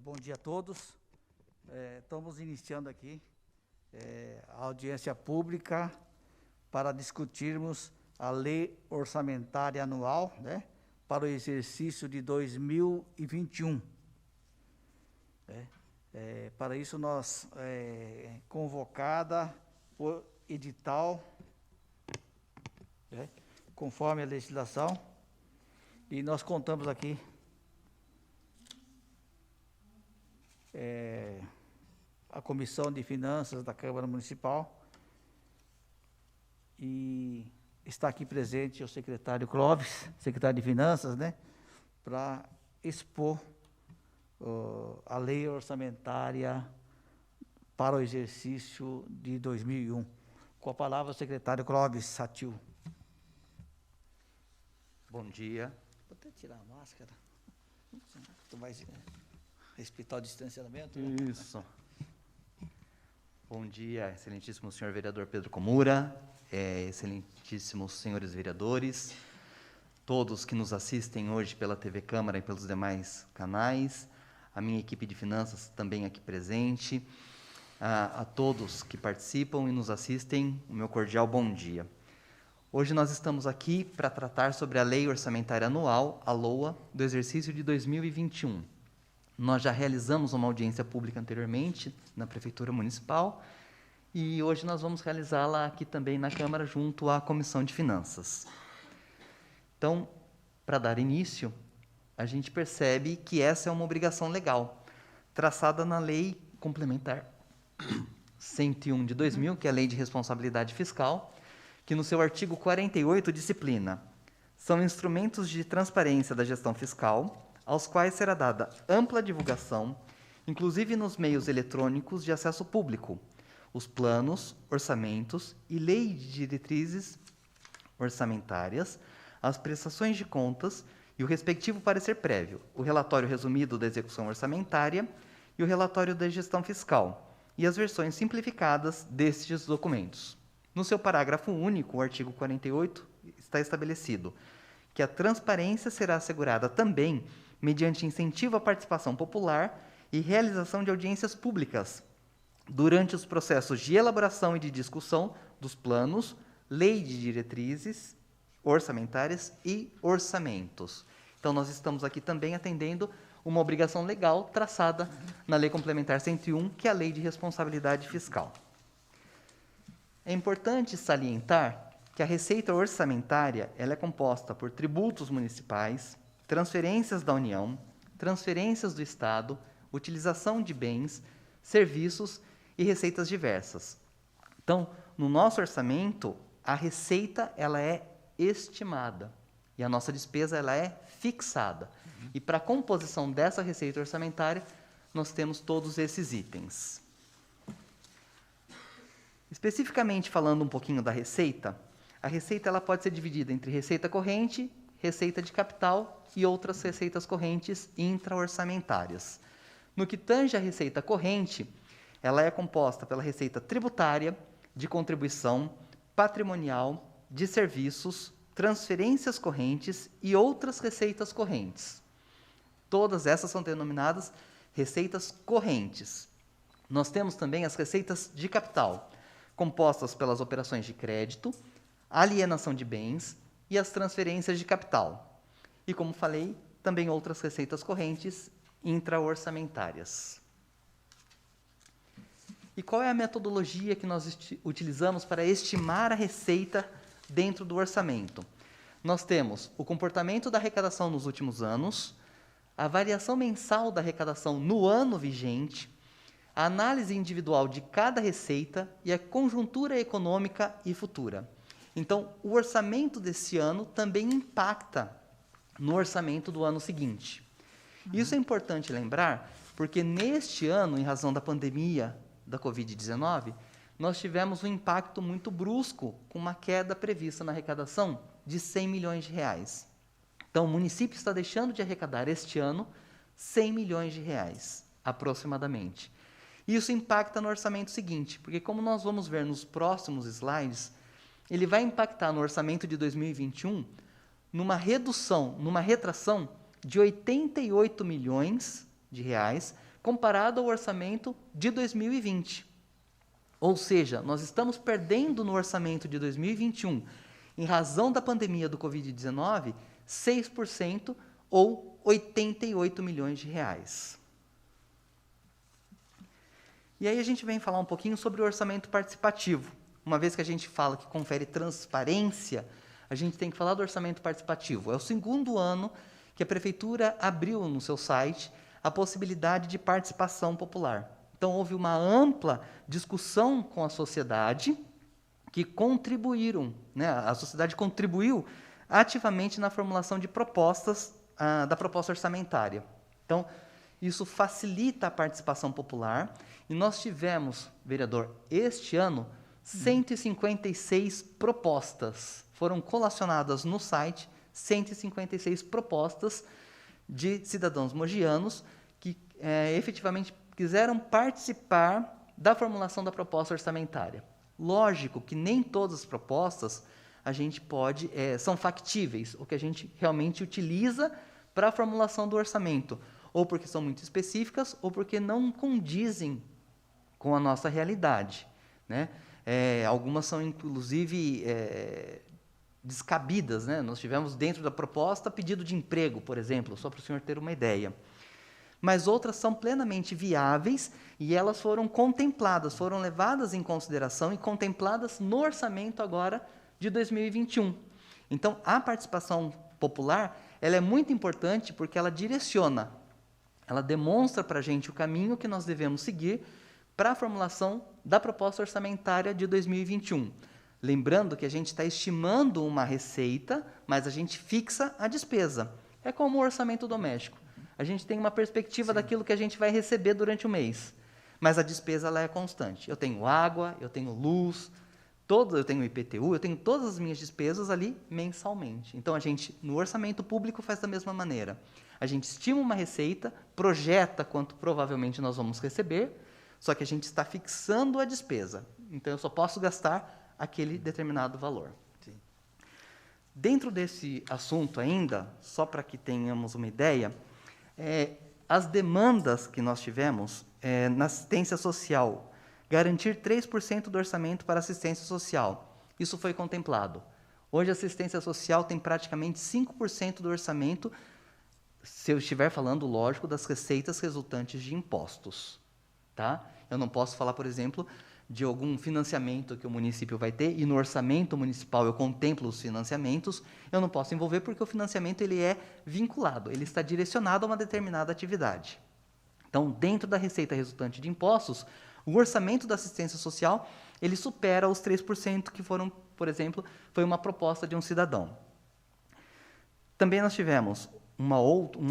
Bom dia a todos. Estamos iniciando aqui a audiência pública para discutirmos a Lei Orçamentária Anual, né, para o exercício de 2021. Para isso, nós, convocada por edital, conforme a legislação, e nós contamos aqui a Comissão de Finanças da Câmara Municipal, e está aqui presente o secretário Clóvis, secretário de Finanças, né, para expor a lei orçamentária para o exercício de 2001. Com a palavra, o secretário Clóvis Satil. Bom dia. Vou até tirar a máscara. Tu vai respeitar o distanciamento? Isso. Bom dia, excelentíssimo senhor vereador Pedro Komura, excelentíssimos senhores vereadores, todos que nos assistem hoje pela TV Câmara e pelos demais canais, a minha equipe de finanças também aqui presente, a todos que participam e nos assistem, o meu cordial bom dia. Hoje nós estamos aqui para tratar sobre a Lei Orçamentária Anual, a LOA, do exercício de 2021. Nós já realizamos uma audiência pública anteriormente na Prefeitura Municipal e hoje nós vamos realizá-la aqui também na Câmara, junto à Comissão de Finanças. Então, para dar início, a gente percebe que essa é uma obrigação legal, traçada na Lei Complementar 101 de 2000, que é a Lei de Responsabilidade Fiscal, que no seu artigo 48 disciplina: são instrumentos de transparência da gestão fiscal, aos quais será dada ampla divulgação, inclusive nos meios eletrônicos de acesso público, os planos, orçamentos e lei de diretrizes orçamentárias, as prestações de contas e o respectivo parecer prévio, o relatório resumido da execução orçamentária e o relatório da gestão fiscal, e as versões simplificadas destes documentos. No seu parágrafo único, o artigo 48, está estabelecido que a transparência será assegurada também mediante incentivo à participação popular e realização de audiências públicas durante os processos de elaboração e de discussão dos planos, lei de diretrizes orçamentárias e orçamentos. Então, nós estamos aqui também atendendo uma obrigação legal traçada na Lei Complementar 101, que é a Lei de Responsabilidade Fiscal. É importante salientar que a receita orçamentária ela é composta por tributos municipais, transferências da União, transferências do Estado, utilização de bens, serviços e receitas diversas. Então, no nosso orçamento, a receita ela é estimada e a nossa despesa ela é fixada. E para a composição dessa receita orçamentária, nós temos todos esses itens. Especificamente falando um pouquinho da receita, a receita ela pode ser dividida entre receita corrente, receita de capital e outras receitas correntes intra-orçamentárias. No que tange a receita corrente, ela é composta pela receita tributária, de contribuição, patrimonial, de serviços, transferências correntes e outras receitas correntes. Todas essas são denominadas receitas correntes. Nós temos também as receitas de capital, compostas pelas operações de crédito, alienação de bens e as transferências de capital. E, como falei, também outras receitas correntes intra-orçamentárias. E qual é a metodologia que nós utilizamos para estimar a receita dentro do orçamento? Nós temos o comportamento da arrecadação nos últimos anos, a variação mensal da arrecadação no ano vigente, a análise individual de cada receita e a conjuntura econômica e futura. Então, o orçamento desse ano também impacta no orçamento do ano seguinte. Isso é importante lembrar, porque neste ano, em razão da pandemia da Covid-19, nós tivemos um impacto muito brusco, com uma queda prevista na arrecadação de 100 milhões de reais. Então, o município está deixando de arrecadar este ano 100 milhões de reais, aproximadamente. Isso impacta no orçamento seguinte, porque como nós vamos ver nos próximos slides, ele vai impactar no orçamento de 2021 numa retração de 88 milhões de reais, comparado ao orçamento de 2020. Ou seja, nós estamos perdendo no orçamento de 2021, em razão da pandemia do Covid-19, 6% ou 88 milhões de reais. E aí a gente vem falar um pouquinho sobre o orçamento participativo. Uma vez que a gente fala que confere transparência, a gente tem que falar do orçamento participativo. É o segundo ano que a Prefeitura abriu no seu site a possibilidade de participação popular. Então, houve uma ampla discussão com a sociedade que contribuíram, né? A sociedade contribuiu ativamente na formulação de propostas, da proposta orçamentária. Então, isso facilita a participação popular e nós tivemos, vereador, este ano, 156 propostas. Foram colacionadas no site 156 propostas de cidadãos mogianos que efetivamente quiseram participar da formulação da proposta orçamentária. Lógico que nem todas as propostas a gente pode, são factíveis, o que a gente realmente utiliza para a formulação do orçamento, ou porque são muito específicas, ou porque não condizem com a nossa realidade, né? Algumas são, inclusive, descabidas, né? Nós tivemos dentro da proposta pedido de emprego, por exemplo, só para o senhor ter uma ideia. Mas outras são plenamente viáveis e elas foram contempladas, foram levadas em consideração e contempladas no orçamento agora de 2021. Então, a participação popular, ela é muito importante porque ela direciona, ela demonstra para a gente o caminho que nós devemos seguir para a formulação da proposta orçamentária de 2021. Lembrando que a gente está estimando uma receita, mas a gente fixa a despesa. É como o orçamento doméstico. A gente tem uma perspectiva daquilo que a gente vai receber durante o mês, mas a despesa ela é constante. Eu tenho água, eu tenho luz, eu tenho IPTU, eu tenho todas as minhas despesas ali mensalmente. Então, a gente, no orçamento público, faz da mesma maneira. A gente estima uma receita, projeta quanto provavelmente nós vamos receber, só que a gente está fixando a despesa. Então, eu só posso gastar aquele determinado valor. Sim. Dentro desse assunto ainda, só para que tenhamos uma ideia, as demandas que nós tivemos na assistência social, garantir 3% do orçamento para assistência social, isso foi contemplado. Hoje a assistência social tem praticamente 5% do orçamento, se eu estiver falando, lógico, das receitas resultantes de impostos. Tá? Eu não posso falar, por exemplo, de algum financiamento que o município vai ter, e no orçamento municipal eu contemplo os financiamentos, eu não posso envolver porque o financiamento ele é vinculado, ele está direcionado a uma determinada atividade. Então, dentro da receita resultante de impostos, o orçamento da assistência social, ele supera os 3% que foram, por exemplo, foi uma proposta de um cidadão. Também nós tivemos um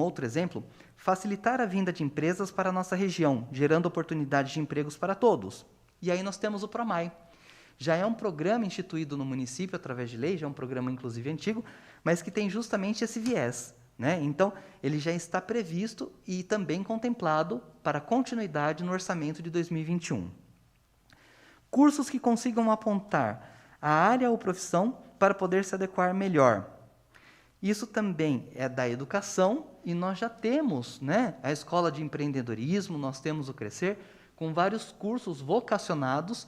outro exemplo, facilitar a vinda de empresas para a nossa região, gerando oportunidades de empregos para todos. E aí nós temos o PROMAI. Já é um programa instituído no município através de lei, já é um programa inclusive antigo, mas que tem justamente esse viés, né? Então, ele já está previsto e também contemplado para continuidade no orçamento de 2021. Cursos que consigam apontar a área ou profissão para poder se adequar melhor. Isso também é da educação e nós já temos, né, a Escola de Empreendedorismo, nós temos o Crescer, com vários cursos vocacionados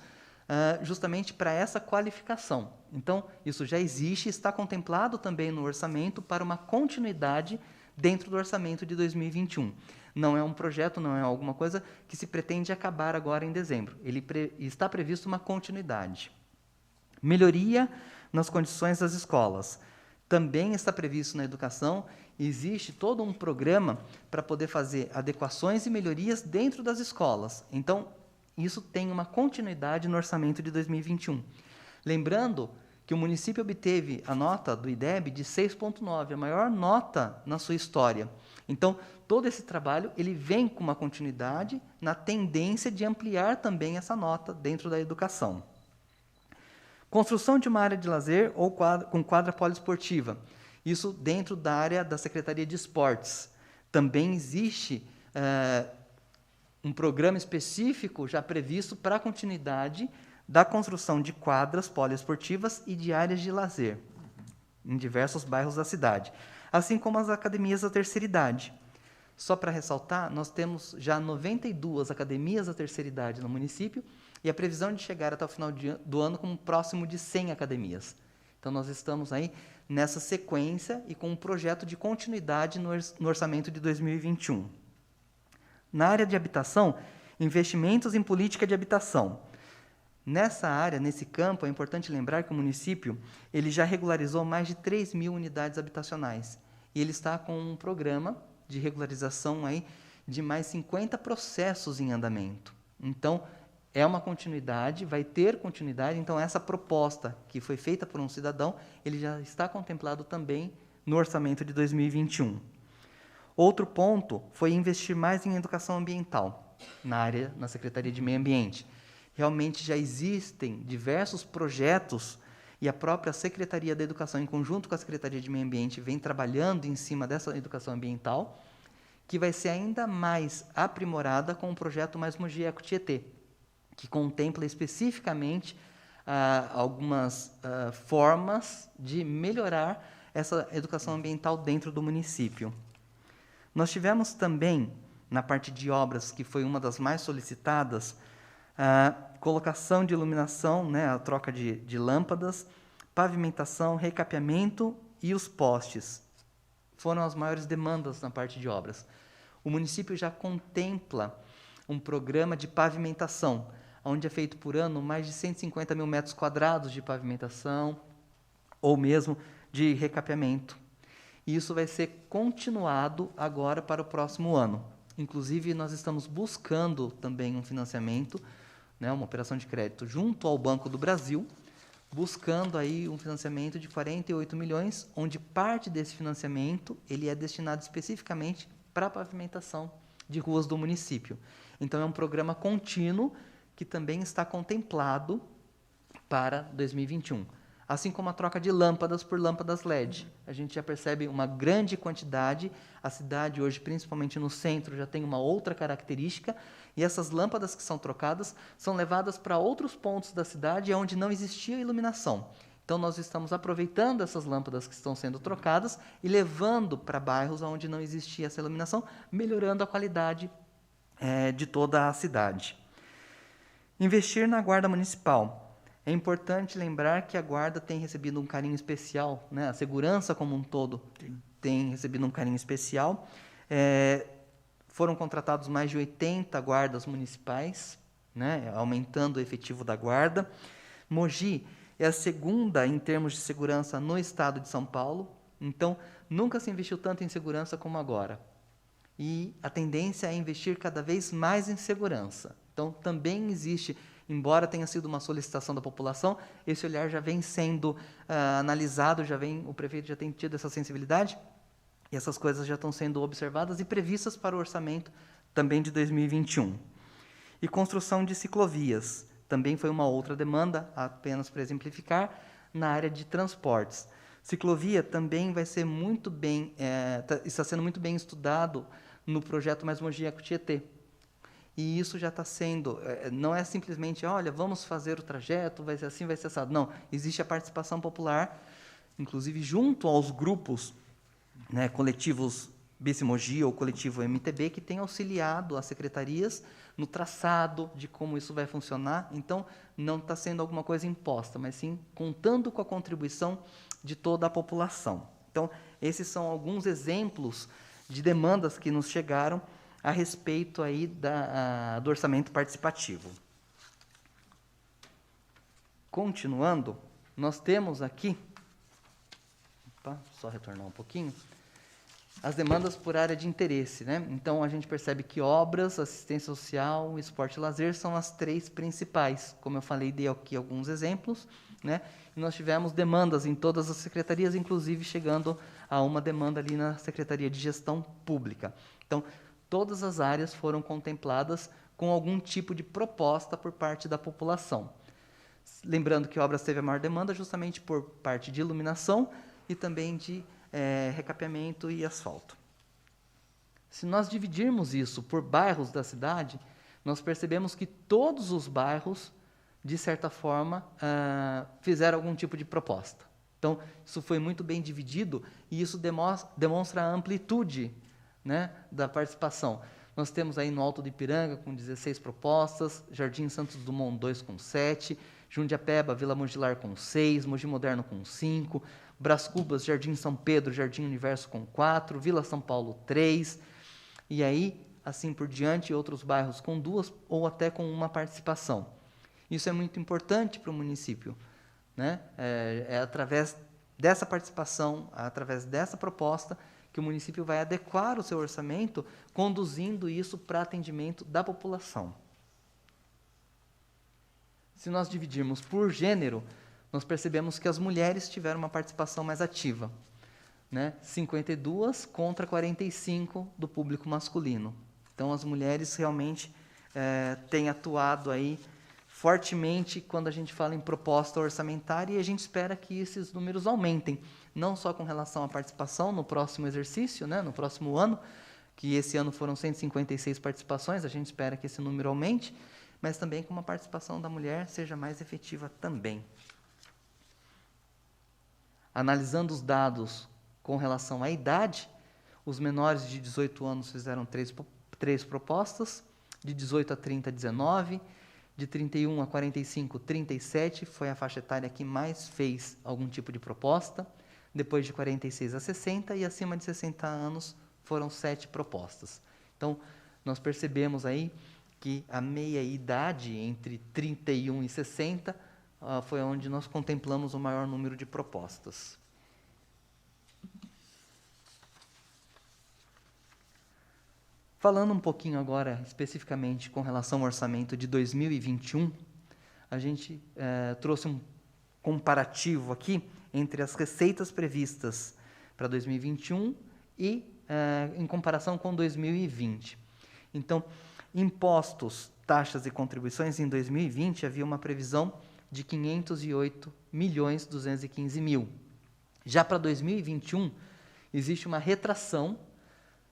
justamente para essa qualificação. Então, isso já existe e está contemplado também no orçamento para uma continuidade dentro do orçamento de 2021. Não é um projeto, não é alguma coisa que se pretende acabar agora em dezembro. Está previsto uma continuidade. Melhoria nas condições das escolas. Também está previsto na educação, existe todo um programa para poder fazer adequações e melhorias dentro das escolas. Então, isso tem uma continuidade no orçamento de 2021. Lembrando que o município obteve a nota do IDEB de 6,9, a maior nota na sua história. Então, todo esse trabalho ele vem com uma continuidade na tendência de ampliar também essa nota dentro da educação. Construção de uma área de lazer ou com quadra poliesportiva. Isso dentro da área da Secretaria de Esportes. Também existe um programa específico já previsto para a continuidade da construção de quadras poliesportivas e de áreas de lazer em diversos bairros da cidade, assim como as academias da terceira idade. Só para ressaltar, nós temos já 92 academias da terceira idade no município e a previsão de chegar até o final do ano com próximo de 100 academias. Então, nós estamos aí nessa sequência e com um projeto de continuidade no orçamento de 2021. Na área de habitação, investimentos em política de habitação. Nessa área, nesse campo, é importante lembrar que o município ele já regularizou mais de 3.000 unidades habitacionais. E ele está com um programa de regularização aí de mais 50 processos em andamento. Então, é uma continuidade, vai ter continuidade. Então, essa proposta que foi feita por um cidadão, ele já está contemplado também no orçamento de 2021. Outro ponto foi investir mais em educação ambiental, na Secretaria de Meio Ambiente. Realmente já existem diversos projetos e a própria Secretaria da Educação, em conjunto com a Secretaria de Meio Ambiente, vem trabalhando em cima dessa educação ambiental, que vai ser ainda mais aprimorada com o projeto Mais Mogi Eco Tietê, que contempla especificamente algumas formas de melhorar essa educação ambiental dentro do município. Nós tivemos também, na parte de obras, que foi uma das mais solicitadas, a colocação de iluminação, né, a troca de lâmpadas, pavimentação, recapeamento e os postes. Foram as maiores demandas na parte de obras. O município já contempla um programa de pavimentação, onde é feito por ano mais de 150 mil metros quadrados de pavimentação ou mesmo de recapeamento. E isso vai ser continuado agora para o próximo ano. Inclusive, nós estamos buscando também um financiamento, né, uma operação de crédito junto ao Banco do Brasil, buscando aí um financiamento de 48 milhões, onde parte desse financiamento ele é destinado especificamente para a pavimentação de ruas do município. Então, é um programa contínuo que também está contemplado para 2021. Assim como a troca de lâmpadas por lâmpadas LED. A gente já percebe uma grande quantidade. A cidade hoje, principalmente no centro, já tem uma outra característica. E essas lâmpadas que são trocadas são levadas para outros pontos da cidade onde não existia iluminação. Então, nós estamos aproveitando essas lâmpadas que estão sendo trocadas e levando para bairros onde não existia essa iluminação, melhorando a qualidade de toda a cidade. Investir na Guarda Municipal. É importante lembrar que a Guarda tem recebido um carinho especial, né? A segurança como um todo tem recebido um carinho especial. Foram contratados mais de 80 guardas municipais, né? Aumentando o efetivo da Guarda. Mogi é a segunda em termos de segurança no estado de São Paulo, então nunca se investiu tanto em segurança como agora. E a tendência é investir cada vez mais em segurança. Então, também existe, embora tenha sido uma solicitação da população, esse olhar já vem sendo analisado, o prefeito já tem tido essa sensibilidade, e essas coisas já estão sendo observadas e previstas para o orçamento também de 2021. E construção de ciclovias, também foi uma outra demanda, apenas para exemplificar, na área de transportes. Ciclovia também vai ser muito bem, está sendo muito bem estudado no projeto Mais Mogi Eco Tietê. E isso já está sendo, não é simplesmente, olha, vamos fazer o trajeto, vai ser assim, vai ser assado. Não, existe a participação popular, inclusive junto aos grupos, né, coletivos Bicimogi ou coletivo MTB, que tem auxiliado as secretarias no traçado de como isso vai funcionar. Então, não está sendo alguma coisa imposta, mas sim contando com a contribuição de toda a população. Então, esses são alguns exemplos de demandas que nos chegaram a respeito aí do orçamento participativo. Continuando, nós temos aqui, só retornar um pouquinho, as demandas por área de interesse, né? Então, a gente percebe que obras, assistência social, esporte e lazer são as três principais. Como eu falei, dei aqui alguns exemplos, né? E nós tivemos demandas em todas as secretarias, inclusive chegando a uma demanda ali na Secretaria de Gestão Pública. Então, todas as áreas foram contempladas com algum tipo de proposta por parte da população. Lembrando que obras teve a maior demanda justamente por parte de iluminação e também de recapeamento e asfalto. Se nós dividirmos isso por bairros da cidade, nós percebemos que todos os bairros, de certa forma, fizeram algum tipo de proposta. Então, isso foi muito bem dividido e isso demonstra a amplitude né, da participação. Nós temos aí no Alto do Ipiranga com 16 propostas, Jardim Santos Dumont 2 com 7, Jundiapeba, Vila Mogilar com 6, Mogi Moderno com 5, Brás Cubas, Jardim São Pedro, Jardim Universo com 4, Vila São Paulo 3, e aí, assim por diante, outros bairros com 2 ou até com 1 participação. Isso é muito importante para o município, né? É através dessa participação, através dessa proposta, que o município vai adequar o seu orçamento, conduzindo isso para atendimento da população. Se nós dividirmos por gênero, nós percebemos que as mulheres tiveram uma participação mais ativa, né? 52 contra 45 do público masculino. Então, as mulheres realmente têm atuado aí fortemente quando a gente fala em proposta orçamentária, e a gente espera que esses números aumentem, não só com relação à participação no próximo exercício, né, no próximo ano, que esse ano foram 156 participações, a gente espera que esse número aumente, mas também que uma participação da mulher seja mais efetiva também. Analisando os dados com relação à idade, os menores de 18 anos fizeram 3 propostas, de 18 a 30, 19, de 31 a 45, 37, foi a faixa etária que mais fez algum tipo de proposta. Depois de 46 a 60 e acima de 60 anos foram 7 propostas. Então, nós percebemos aí que a meia-idade entre 31 e 60 foi onde nós contemplamos o maior número de propostas. Falando um pouquinho agora, especificamente, com relação ao orçamento de 2021, a gente trouxe um comparativo aqui entre as receitas previstas para 2021 e em comparação com 2020. Então, impostos, taxas e contribuições em 2020 havia uma previsão de 508.215.000. Já para 2021, existe uma retração,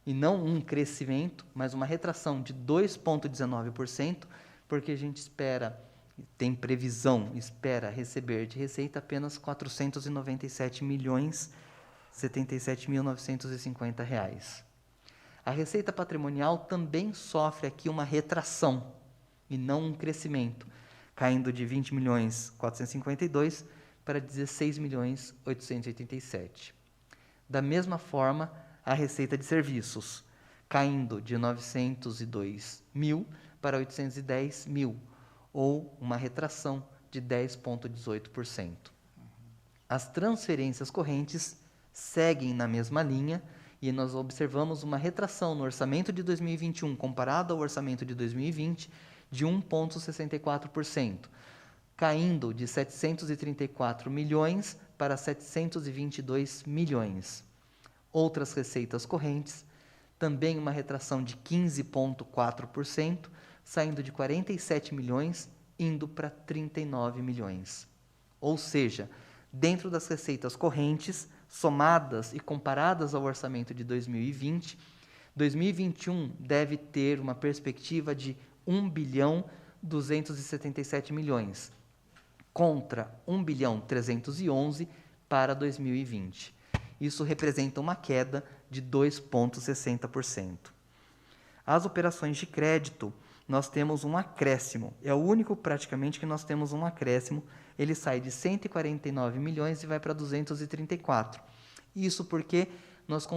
e não um crescimento, mas uma retração de 2,19%, porque a gente espera receber de receita apenas R$ 497.077.950. A receita patrimonial também sofre aqui uma retração, e não um crescimento, caindo de 20.452 para 16.887. Da mesma forma, a receita de serviços, caindo de 902.000 para 810.000, ou uma retração de 10,18%. As transferências correntes seguem na mesma linha, e nós observamos uma retração no orçamento de 2021 comparado ao orçamento de 2020 de 1,64%, caindo de 734 milhões para 722 milhões. Outras receitas correntes, também uma retração de 15,4%, saindo de 47 milhões, indo para 39 milhões. Ou seja, dentro das receitas correntes, somadas e comparadas ao orçamento de 2020, 2021 deve ter uma perspectiva de 1.277 milhões, contra 1.311 para 2020. Isso representa uma queda de 2,60%. As operações de crédito, nós temos um acréscimo. É o único, praticamente, que nós temos um acréscimo. Ele sai de 149 milhões e vai para 234. Isso porque nós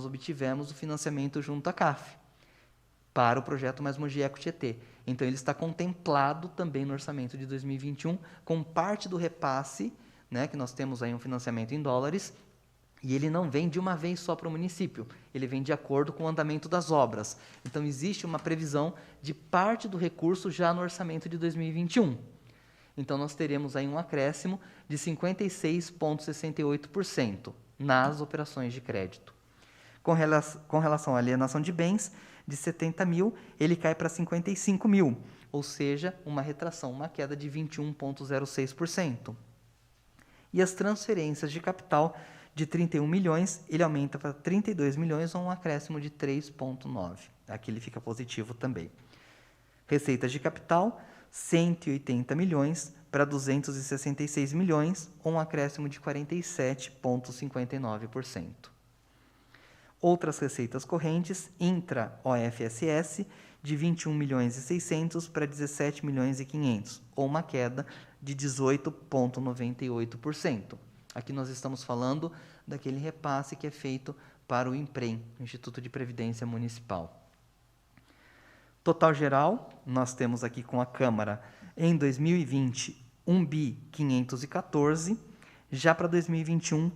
obtivemos o financiamento junto à CAF para o projeto Mais Mogi Eco Tietê. Então, ele está contemplado também no orçamento de 2021 com parte do repasse, né, que nós temos aí um financiamento em dólares, e ele não vem de uma vez só para o município, ele vem de acordo com o andamento das obras. Então, existe uma previsão de parte do recurso já no orçamento de 2021. Então, nós teremos aí um acréscimo de 56,68% nas operações de crédito. Com relação à alienação de bens, de 70 mil, ele cai para 55 mil, ou seja, uma retração, uma queda de 21,06%. E as transferências de capital, de 31 milhões, ele aumenta para 32 milhões, ou um acréscimo de 3,9%. Aqui ele fica positivo também. Receitas de capital, 180 milhões para 266 milhões, ou um acréscimo de 47,59%. Outras receitas correntes, intra-OFSS, de 21.600.000 para 17.500.000, ou uma queda de 18,98%. Aqui nós estamos falando daquele repasse que é feito para o INPREM, Instituto de Previdência Municipal. Total geral, nós temos aqui com a Câmara, em 2020, 1.514, já para 2021,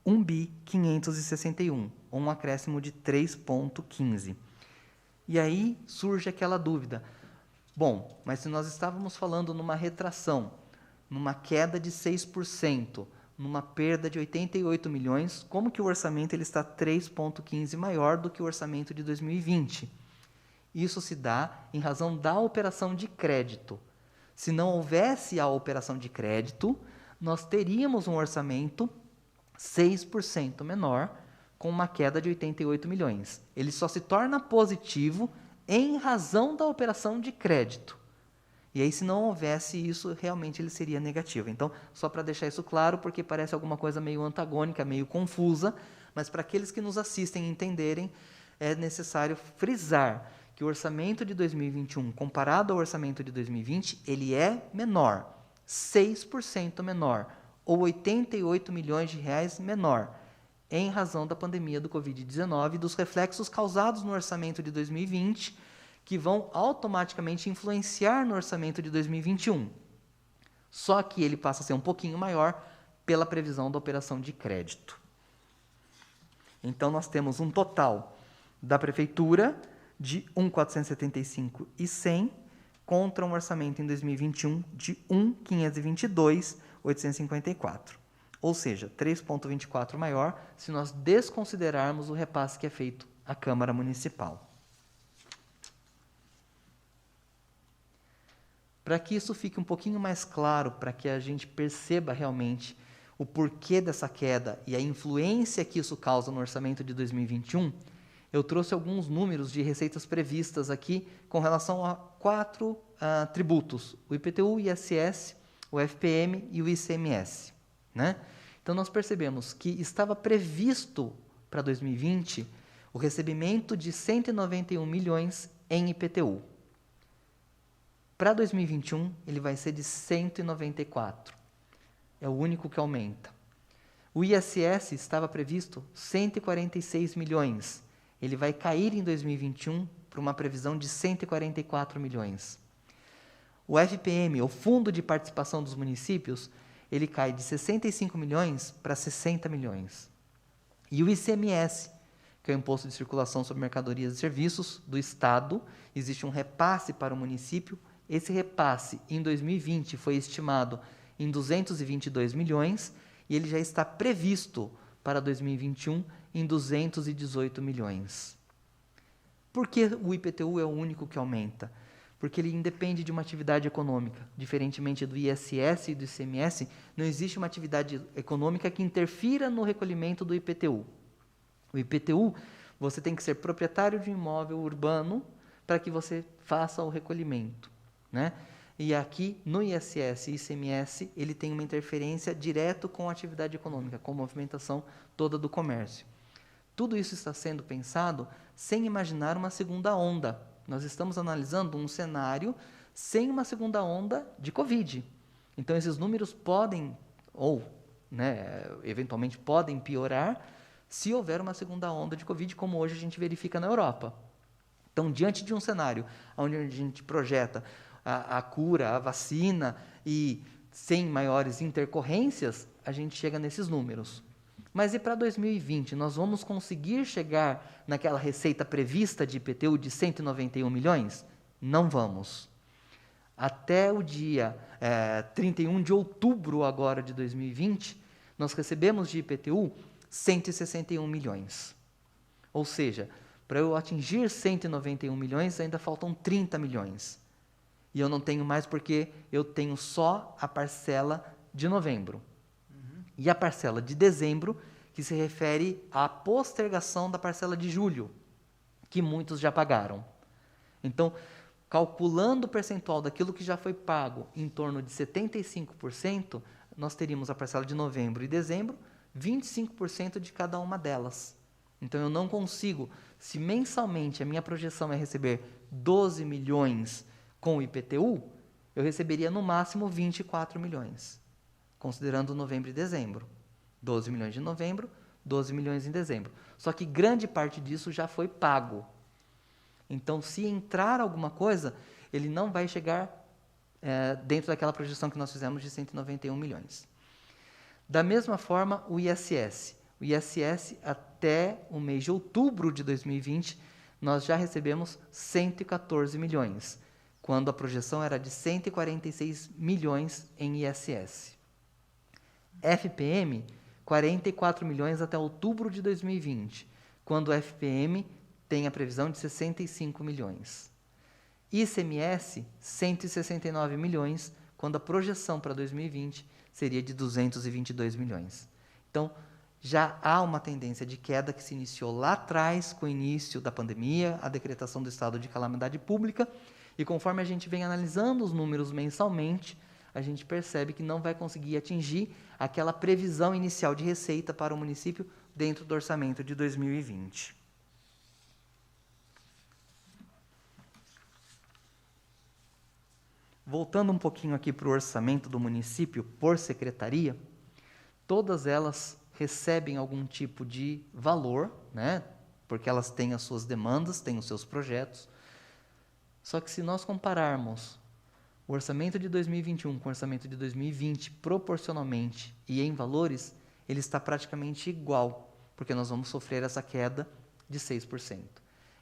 1.561, ou um acréscimo de 3,15. E aí surge aquela dúvida. Bom, mas se nós estávamos falando numa retração, numa queda de 6%, numa perda de 88 milhões, como que o orçamento ele está 3,15 maior do que o orçamento de 2020? Isso se dá em razão da operação de crédito. Se não houvesse a operação de crédito, nós teríamos um orçamento 6% menor, com uma queda de 88 milhões. Ele só se torna positivo em razão da operação de crédito. E aí, se não houvesse isso, realmente ele seria negativo. Então, só para deixar isso claro, porque parece alguma coisa meio antagônica, meio confusa, mas para aqueles que nos assistem entenderem, é necessário frisar que o orçamento de 2021, comparado ao orçamento de 2020, ele é menor, 6% menor, ou 88 milhões de reais menor, em razão da pandemia do Covid-19 e dos reflexos causados no orçamento de 2020, que vão automaticamente influenciar no orçamento de 2021. Só que ele passa a ser um pouquinho maior pela previsão da operação de crédito. Então, nós temos um total da Prefeitura de 1.475.100 contra um orçamento em 2021 de 1.522.854. Ou seja, 3,24 maior se nós desconsiderarmos o repasse que é feito à Câmara Municipal. Para que isso fique um pouquinho mais claro, para que a gente perceba realmente o porquê dessa queda e a influência que isso causa no orçamento de 2021, eu trouxe alguns números de receitas previstas aqui com relação a 4 tributos: o IPTU, o ISS, o FPM e o ICMS, né? Então, nós percebemos que estava previsto para 2020 o recebimento de 191 milhões em IPTU. Para 2021, ele vai ser de 194. É o único que aumenta. O ISS estava previsto 146 milhões. Ele vai cair em 2021 para uma previsão de 144 milhões. O FPM, o Fundo de Participação dos Municípios, ele cai de 65 milhões para 60 milhões. E o ICMS, que é o Imposto de Circulação sobre Mercadorias e Serviços do Estado, existe um repasse para o município. Esse repasse, em 2020, foi estimado em 222 milhões e ele já está previsto para 2021 em 218 milhões. Por que o IPTU é o único que aumenta? Porque ele independe de uma atividade econômica. Diferentemente do ISS e do ICMS, não existe uma atividade econômica que interfira no recolhimento do IPTU. O IPTU, você tem que ser proprietário de um imóvel urbano para que você faça o recolhimento, né? E aqui, no ISS e ICMS, ele tem uma interferência direto com a atividade econômica, com a movimentação toda do comércio. Tudo isso está sendo pensado sem imaginar uma segunda onda. Nós estamos analisando um cenário sem uma segunda onda de Covid. Então, esses números podem, ou eventualmente podem piorar, se houver uma segunda onda de Covid, como hoje a gente verifica na Europa. Então, diante de um cenário onde a gente projeta a cura, a vacina, e sem maiores intercorrências, a gente chega nesses números. Mas e para 2020? Nós vamos conseguir chegar naquela receita prevista de IPTU de 191 milhões? Não vamos. Até o dia 31 de outubro agora de 2020, nós recebemos de IPTU 161 milhões. Ou seja, para eu atingir 191 milhões, ainda faltam 30 milhões. E eu não tenho mais porque eu tenho só a parcela de novembro. E a parcela de dezembro, que se refere à postergação da parcela de julho, que muitos já pagaram. Então, calculando o percentual daquilo que já foi pago em torno de 75%, nós teríamos a parcela de novembro e dezembro, 25% de cada uma delas. Então, eu não consigo, se mensalmente a minha projeção é receber 12 milhões com o IPTU, eu receberia no máximo 24 milhões, considerando novembro e dezembro. 12 milhões de novembro, 12 milhões em dezembro. Só que grande parte disso já foi pago. Então, se entrar alguma coisa, ele não vai chegar dentro daquela projeção que nós fizemos de 191 milhões. Da mesma forma, o ISS. O ISS, até o mês de outubro de 2020, nós já recebemos 114 milhões, quando a projeção era de 146 milhões em ISS. FPM, 44 milhões até outubro de 2020, quando o FPM tem a previsão de 65 milhões. ICMS, 169 milhões, quando a projeção para 2020 seria de 222 milhões. Então, já há uma tendência de queda que se iniciou lá atrás, com o início da pandemia, a decretação do estado de calamidade pública, e conforme a gente vem analisando os números mensalmente, a gente percebe que não vai conseguir atingir aquela previsão inicial de receita para o município dentro do orçamento de 2020. Voltando um pouquinho aqui para o orçamento do município por secretaria, todas elas recebem algum tipo de valor, né? Porque elas têm as suas demandas, têm os seus projetos. Só que se nós compararmos o orçamento de 2021 com o orçamento de 2020, proporcionalmente e em valores, ele está praticamente igual, porque nós vamos sofrer essa queda de 6%.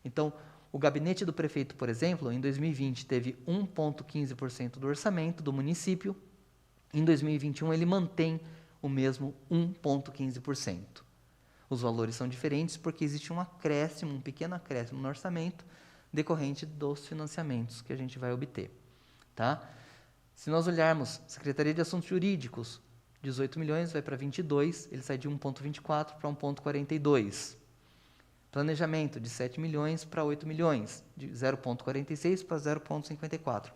Então, o gabinete do prefeito, por exemplo, em 2020 teve 1,15% do orçamento do município, em 2021 ele mantém o mesmo 1,15%. Os valores são diferentes porque existe um acréscimo, um pequeno acréscimo no orçamento decorrente dos financiamentos que a gente vai obter. Tá? Se nós olharmos Secretaria de Assuntos Jurídicos, 18 milhões vai para 22, ele sai de 1,24 para 1,42. Planejamento, de 7 milhões para 8 milhões, de 0,46 para 0,54.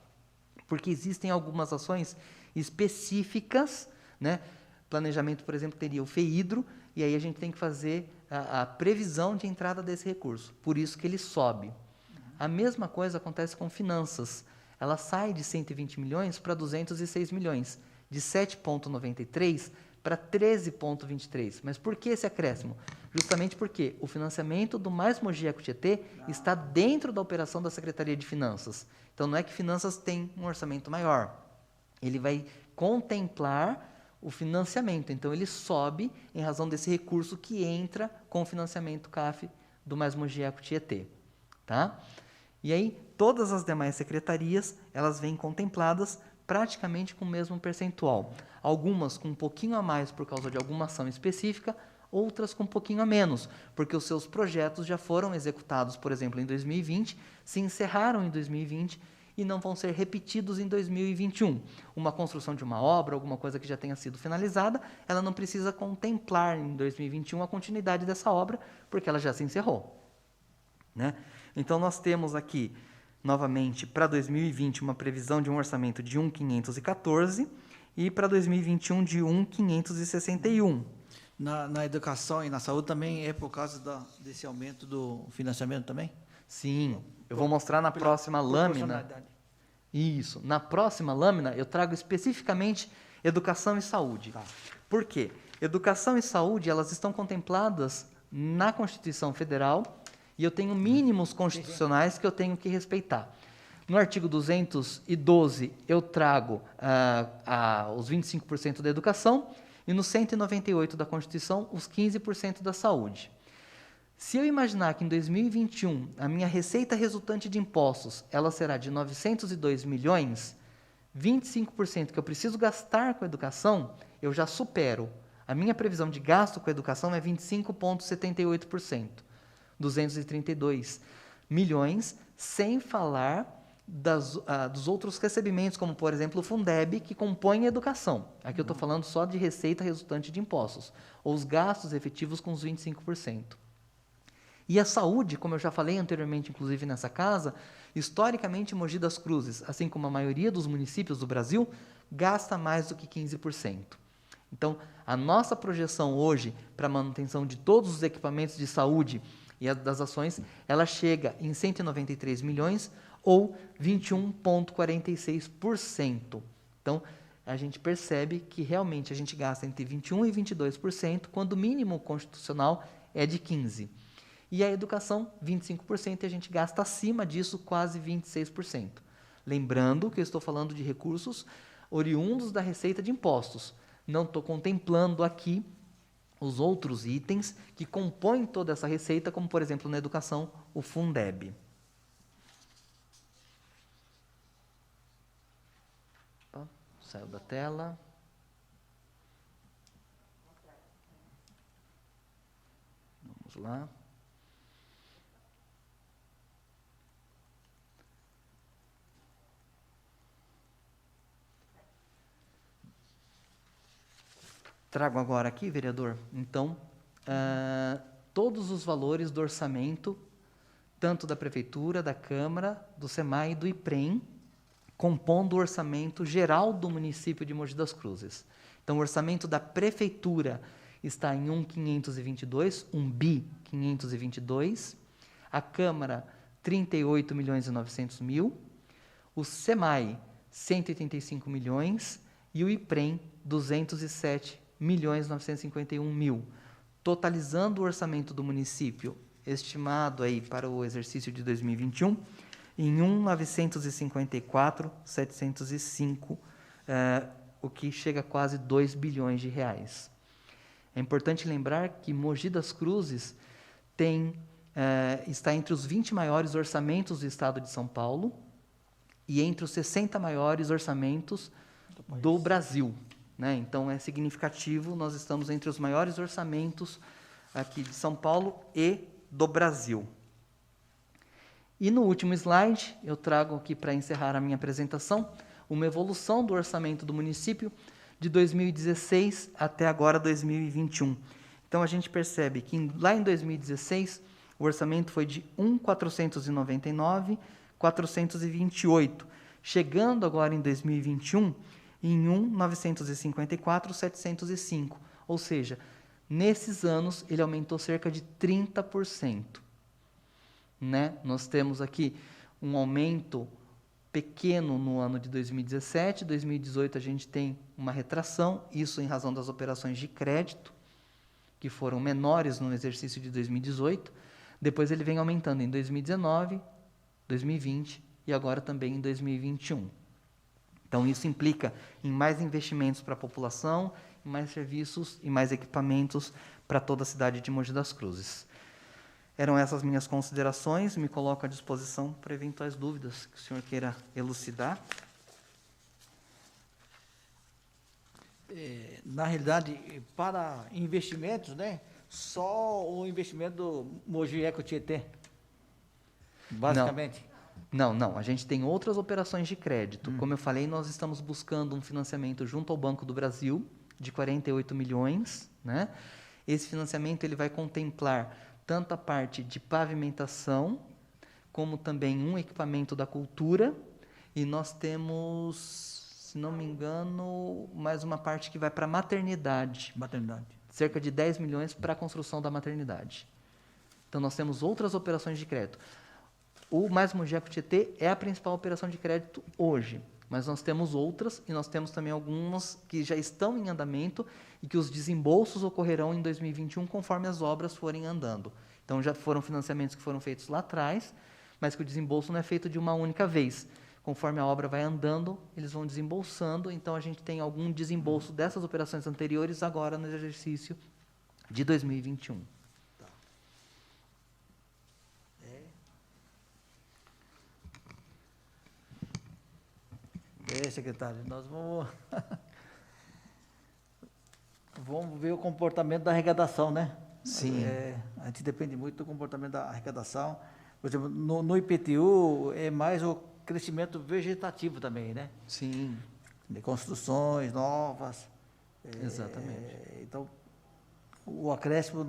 Porque existem algumas ações específicas, né? Planejamento, por exemplo, teria o FEIDRO, e aí a gente tem que fazer a previsão de entrada desse recurso, por isso que ele sobe. A mesma coisa acontece com finanças. Ela sai de 120 milhões para 206 milhões, de 7,93 para 13,23. Mas por que esse acréscimo? Justamente porque o financiamento do Mais Mogi Eco Tietê está dentro da operação da Secretaria de Finanças. Então, não é que Finanças tem um orçamento maior. Ele vai contemplar o financiamento. Então, ele sobe em razão desse recurso que entra com o financiamento CAF do Mais Mogi Eco Tietê. Tá? E aí, todas as demais secretarias, elas vêm contempladas praticamente com o mesmo percentual. Algumas com um pouquinho a mais por causa de alguma ação específica, outras com um pouquinho a menos, porque os seus projetos já foram executados, por exemplo, em 2020, se encerraram em 2020 e não vão ser repetidos em 2021. Uma construção de uma obra, alguma coisa que já tenha sido finalizada, ela não precisa contemplar em 2021 a continuidade dessa obra, porque ela já se encerrou. Né? Então, nós temos aqui, novamente, para 2020, uma previsão de um orçamento de 1.514 e para 2021 de 1.561. Na educação e na saúde também é por causa desse aumento do financiamento também? Sim, eu vou mostrar na próxima lâmina. Isso, na próxima lâmina eu trago especificamente educação e saúde. Tá. Por quê? Educação e saúde, elas estão contempladas na Constituição Federal e eu tenho mínimos constitucionais que eu tenho que respeitar. No artigo 212, eu trago os 25% da educação e no 198 da Constituição, os 15% da saúde. Se eu imaginar que em 2021 a minha receita resultante de impostos ela será de 902 milhões, 25% que eu preciso gastar com a educação, eu já supero. A minha previsão de gasto com a educação é 25,78%, 232 milhões, sem falar dos outros recebimentos, como, por exemplo, o Fundeb, que compõe a educação. Aqui eu estou falando só de receita resultante de impostos, ou os gastos efetivos com os 25%. E a saúde, como eu já falei anteriormente, inclusive nessa casa, historicamente Mogi das Cruzes, assim como a maioria dos municípios do Brasil, gasta mais do que 15%. Então, a nossa projeção hoje para a manutenção de todos os equipamentos de saúde e das ações, ela chega em 193 milhões ou 21,46%. Então, a gente percebe que realmente a gente gasta entre 21% e 22%, quando o mínimo constitucional é de 15%. E a educação, 25%, e a gente gasta acima disso quase 26%. Lembrando que eu estou falando de recursos oriundos da receita de impostos. Não estou contemplando aqui os outros itens que compõem toda essa receita, como, por exemplo, na educação, o Fundeb. Saiu da tela. Vamos lá. Trago agora aqui, vereador, então, todos os valores do orçamento, tanto da Prefeitura, da Câmara, do SEMAI e do IPREM, compondo o orçamento geral do município de Mogi das Cruzes. Então, o orçamento da Prefeitura está em 1.522, 1.522, a Câmara, 38.900.000, o SEMAI, 185 milhões, e o IPREM, 207.951.000, totalizando o orçamento do município, estimado aí para o exercício de 2021, em 1.954.705, o que chega a quase 2 bilhões de reais. É importante lembrar que Mogi das Cruzes está entre os 20 maiores orçamentos do estado de São Paulo e entre os 60 maiores orçamentos do Brasil. Né? Então, é significativo, nós estamos entre os maiores orçamentos aqui de São Paulo e do Brasil. E no último slide, eu trago aqui para encerrar a minha apresentação, uma evolução do orçamento do município de 2016 até agora 2021. Então, a gente percebe que lá em 2016, o orçamento foi de 1.499.428, chegando agora em 2021 em 1.954.705. Ou seja, nesses anos, ele aumentou cerca de 30%. Né? Nós temos aqui um aumento pequeno no ano de 2017, 2018 a gente tem uma retração, isso em razão das operações de crédito, que foram menores no exercício de 2018, depois ele vem aumentando em 2019, 2020 e agora também em 2021. Então isso implica em mais investimentos para a população, em mais serviços e mais equipamentos para toda a cidade de Mogi das Cruzes. Eram essas minhas considerações, me coloco à disposição para eventuais dúvidas que o senhor queira elucidar. Na realidade, para investimentos, né, só o investimento do Mogi Eco Tietê, basicamente. Não, a gente tem outras operações de crédito. Como eu falei, nós estamos buscando um financiamento junto ao Banco do Brasil de 48 milhões. Né? Esse financiamento ele vai contemplar tanto a parte de pavimentação, como também um equipamento da cultura, e nós temos, se não me engano, mais uma parte que vai para a maternidade. Cerca de 10 milhões para a construção da maternidade. Então, nós temos outras operações de crédito. O Mais Mogi Eco Tietê é a principal operação de crédito hoje, mas nós temos outras, e nós temos também algumas que já estão em andamento e que os desembolsos ocorrerão em 2021 conforme as obras forem andando. Então, já foram financiamentos que foram feitos lá atrás, mas que o desembolso não é feito de uma única vez. Conforme a obra vai andando, eles vão desembolsando, então a gente tem algum desembolso dessas operações anteriores agora no exercício de 2021. Secretário, nós vamos ver o comportamento da arrecadação, né? Sim. A gente depende muito do comportamento da arrecadação. Por exemplo, no IPTU é mais o crescimento vegetativo também, né? Sim. De construções novas. Exatamente. Então, o acréscimo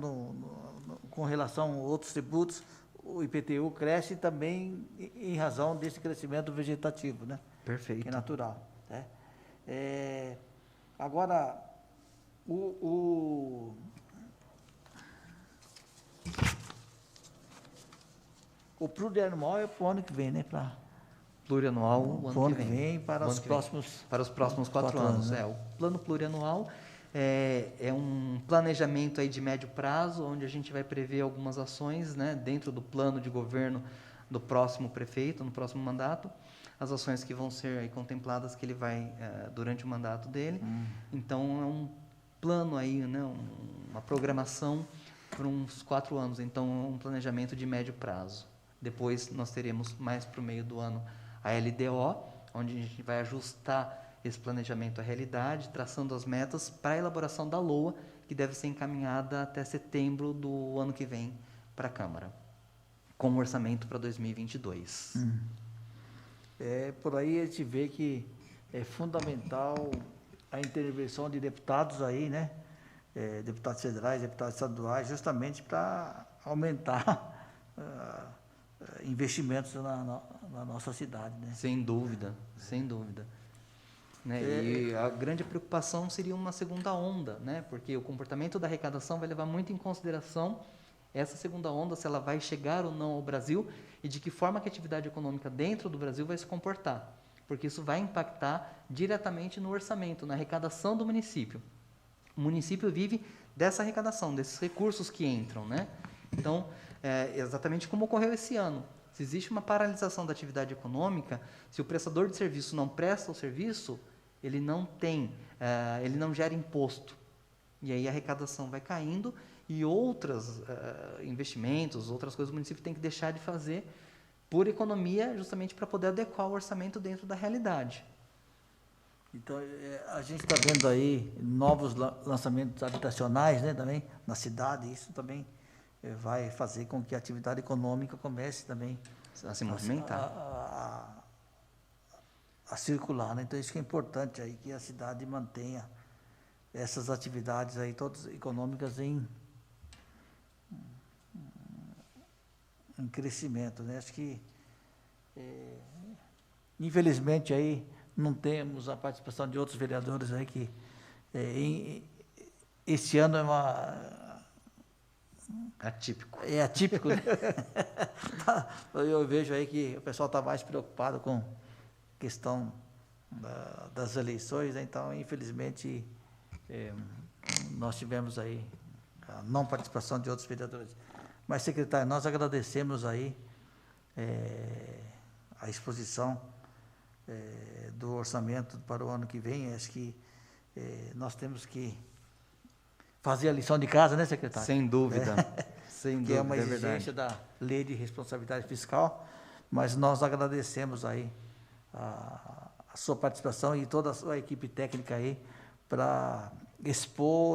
com relação a outros tributos, o IPTU cresce também em razão desse crescimento vegetativo, né? Perfeito. Que é natural. Né? Agora, O plurianual é para o ano que vem, né? Plurianual, o ano que vem. Para os próximos 4 anos. né? O plano plurianual é um planejamento aí de médio prazo, onde a gente vai prever algumas ações, né, dentro do plano de governo do próximo prefeito, no próximo mandato, as ações que vão ser aí contempladas que ele vai durante o mandato dele. Então, é um plano aí, né, uma programação para uns 4 anos. Então, é um planejamento de médio prazo. Depois, nós teremos mais para o meio do ano a LDO, onde a gente vai ajustar esse planejamento à realidade, traçando as metas para a elaboração da LOA, que deve ser encaminhada até setembro do ano que vem para a Câmara, com o orçamento para 2022. Por aí a gente vê que é fundamental a intervenção de deputados aí, né? Deputados federais, deputados estaduais, justamente para aumentar investimentos na nossa cidade, né? Sem dúvida, sem dúvida. Né? E a grande preocupação seria uma segunda onda, né? Porque o comportamento da arrecadação vai levar muito em consideração essa segunda onda, se ela vai chegar ou não ao Brasil e de que forma que a atividade econômica dentro do Brasil vai se comportar. Porque isso vai impactar diretamente no orçamento, na arrecadação do município. O município vive dessa arrecadação, desses recursos que entram, né? Então, exatamente como ocorreu esse ano. Se existe uma paralisação da atividade econômica, se o prestador de serviço não presta o serviço, ele não gera imposto. E aí a arrecadação vai caindo e outros investimentos, outras coisas o município tem que deixar de fazer por economia, justamente para poder adequar o orçamento dentro da realidade. Então, a gente está vendo aí novos lançamentos habitacionais, né, também, na cidade. Isso também vai fazer com que a atividade econômica comece também a se movimentar. A circular, né? Então, isso que é importante aí, que a cidade mantenha essas atividades aí, todas econômicas em crescimento, né? Acho que, infelizmente, aí não temos a participação de outros vereadores aí que esse ano Atípico. É atípico, né? Eu vejo aí que o pessoal está mais preocupado com a questão das eleições, né? Então, infelizmente, nós tivemos aí a não participação de outros vereadores. Mas, secretário, nós agradecemos aí a exposição do orçamento para o ano que vem. Acho que nós temos que fazer a lição de casa, né, secretário? Sem dúvida. Sem dúvida, que é uma exigência da Lei de Responsabilidade Fiscal, mas nós agradecemos aí a sua participação e toda a sua equipe técnica aí para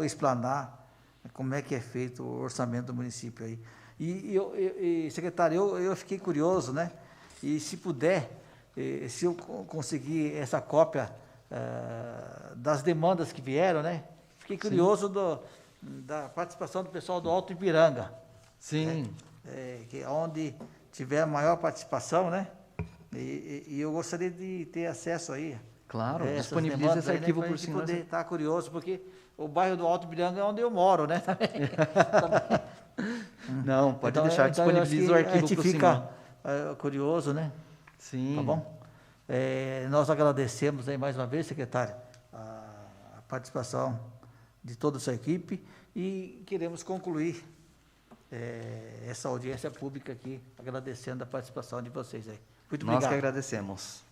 explanar como é que é feito o orçamento do município aí. E secretário, eu fiquei curioso, né? E se puder, se eu conseguir essa cópia das demandas que vieram, né? Fiquei curioso da participação do pessoal do Alto Ipiranga. Sim. Que é onde tiver a maior participação, né? E eu gostaria de ter acesso aí. Claro, disponibiliza esse arquivo por senhor. Para poder estar curioso, porque o bairro do Alto Ipiranga é onde eu moro, né? Não, pode deixar, disponibiliza o arquivo para o senhor. Fica curioso, né? Sim. Tá bom? Nós agradecemos aí mais uma vez, secretário, a participação de toda a sua equipe e queremos concluir essa audiência pública aqui, agradecendo a participação de vocês aí. Muito obrigado. Nós que agradecemos.